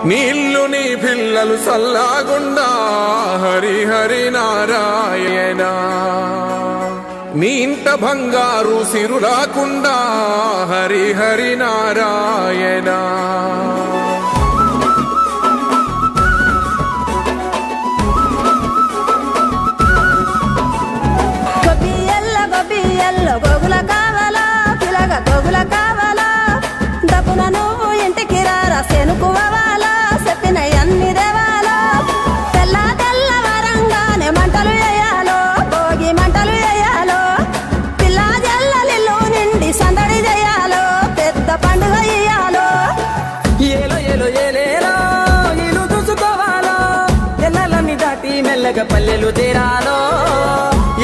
నీళ్ళు నీ పిల్లలు సల్లాగుండా హరి హరి నారాయణ. నీ ఇంట బంగారు సిరు రాకుండా హరి హరి నారాయణ. గోగుల కావాలా పిలగ గోగుల కావాలా డబ్బున నువ్వు ఇంటికి రారా సెనుకువాలా చెప్పిన అన్ని దేవాలా. తెల్ల తెల్లవరంగానే మంటలు వేయాలో భోగి మంటలు వేయాలో పిల్ల జల్లలిల్లు నిండి సందడి చేయాలో పెద్ద పండుగ ఇయ్యాలో. ఏలో ఏలో ఏలేలో ఇల్లు చూసుకోవాలో ఎల్లలన్నీ దాటి మెల్లగా పల్లెలు తీరాలో.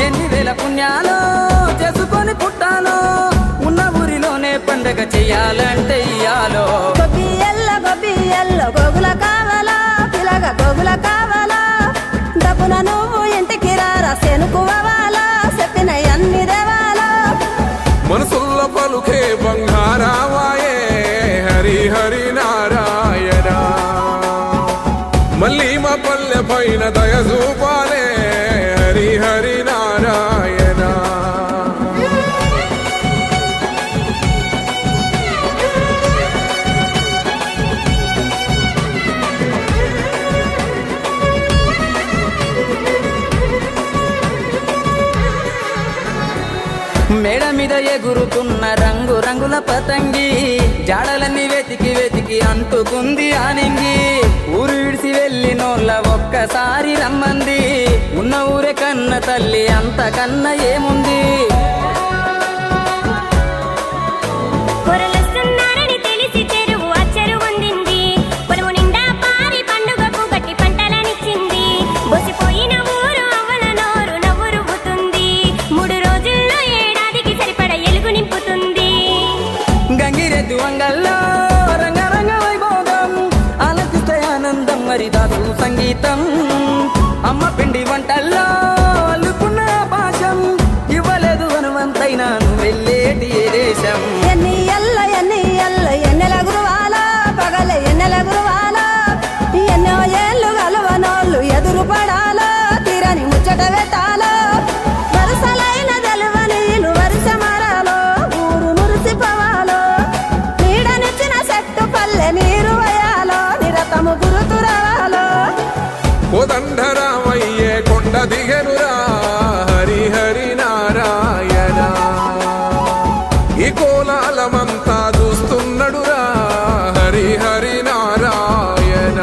ఎన్ని వేల పుణ్యాలో చేసుకొని పుట్టాలో ఉన్న ఊరిలోనే పండగ చెయ్యాలంటే ఇయ్యాలో. గొబ్బియల్ల గోగుల కావాలా పిలగ గోగుల కావాలా డబ్బున నువ్వు ఇంటికి రారా సెనుకువాలా చెప్పిన అన్ని దేవాలా. మనసుల్లో పలుకే బంగారావాయే హరి హరి నారాయణ. మళ్ళీ మా పల్లె పైన దయ చూపాలే హరి హరి నారాయణ. మేడ మీద ఎగురుతున్న రంగు రంగుల పతంగి జాడలన్నీ వెతికి వెతికి అంటుకుంది ఆనింగి. ఊరు విడిసి వెళ్ళినోళ్ళ ఒక్కసారి రమ్మంది. ఉన్న ఊరే కన్న తల్లి అంతకన్నా ఏముంది. గంగిరెద్దు వంగల్లో రంగరంగ వైభోగం ఆలకిస్తే ఆనందం మరిదాసు సంగీతం. అమ్మ పిండి వంటల్లో అల్లుకున్న పాశం ఇవ్వలేదు హనుమంతైనా వెళ్ళేటి ఏ దేశం. ఎన్నెల గురువాలా పగల ఎన్నెల గురువాలా ఎన్నో ఏళ్ళు గలవనోళ్ళు ఎదురు పడాలో తీరని ముచ్చట పెట్టాలో. వరుసలైన తెలవనీలు వరుస మరాలో ఊరు మురిసిపోవాలో. నీడనిచ్చిన చెట్టు పల్లె నీరు వయాలో నిరతము గురుతురవాలో. కోదండరామయ్యే కొండ దిగనురా హరి హరి నారాయణ. ఈ కోలాలమంతా చూస్తున్నడురా హరి హరి నారాయణ.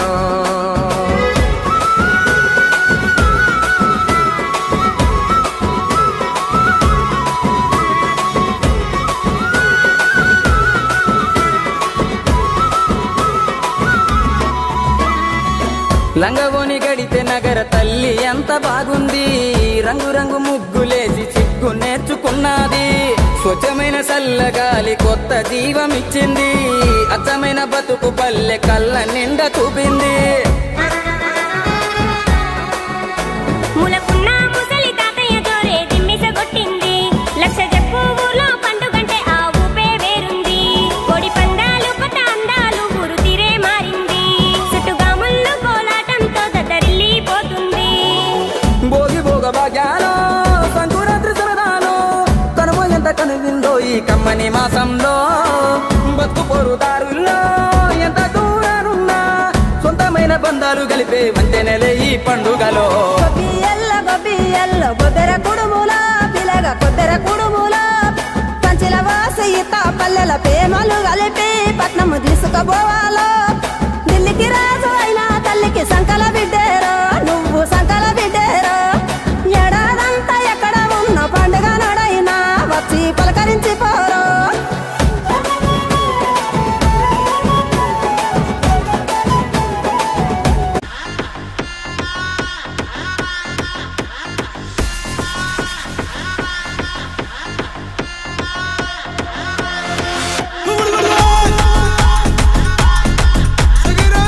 లంగవోని గడితే నగర తల్లి ఎంత బాగుంది. రంగు రంగు ముగ్గులేసి చిక్కు నేర్చుకున్నది. స్వచ్ఛమైన చల్లగాలి కొత్త జీవం ఇచ్చింది. అచ్చమైన బతుకు పల్లె కళ్ళ నిండా చూపింది. భాగ్యాలో సంకురాత్రి సరదాలో తనము ఎంత కనువిందో ఈ కమ్మని మాసంలో. బతుకు పొరుదారుల్లో ఎంత దూరానున్నా సొంతమైన బంధాలు కలిపే వంతెనలే ఈ పండుగలో. గొబ్బియల్ల గొద్దెర కుడుముల పిలగ కొద్దెర కుడుముల కంచెల వాసి ఈత పల్లెల ప్రేమలు కలిపి పట్నము తీసుకుపోవాలో. ఢిల్లీకి రాజు అయినా తల్లికి సంకల బిడ్డేరో నువ్వు సంకల బిడ్డేరో. ఏడాదంతా ఎక్కడ ఉన్న పండుగ నడైనా వచ్చి పలకరించి Porro. Segera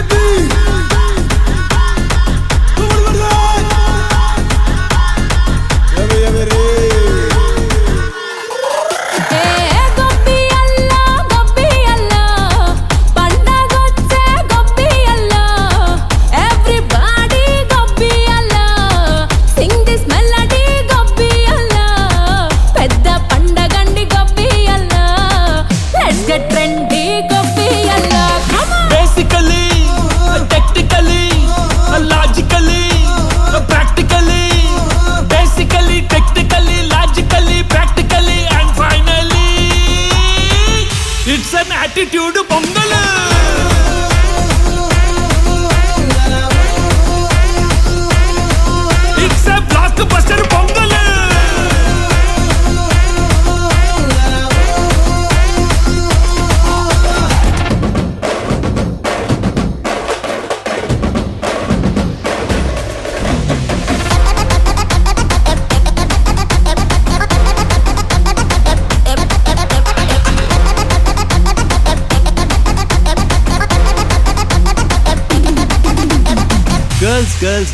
Girls,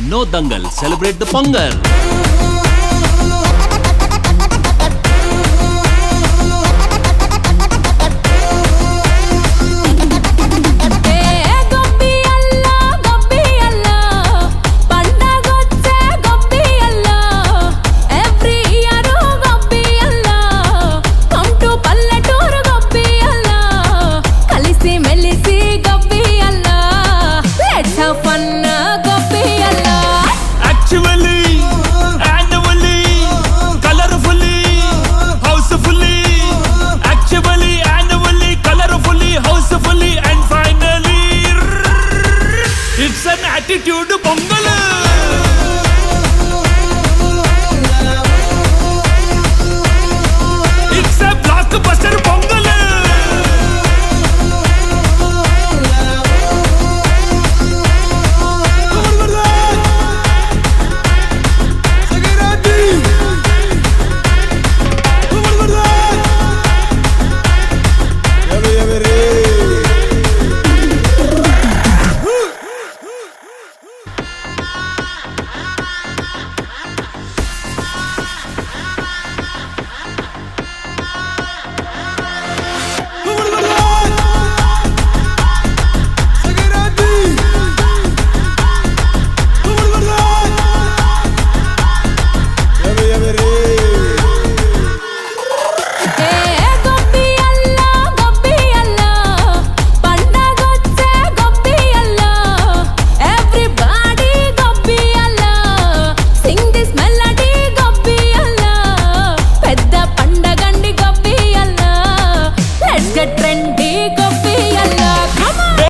no dangal, celebrate the Pongal.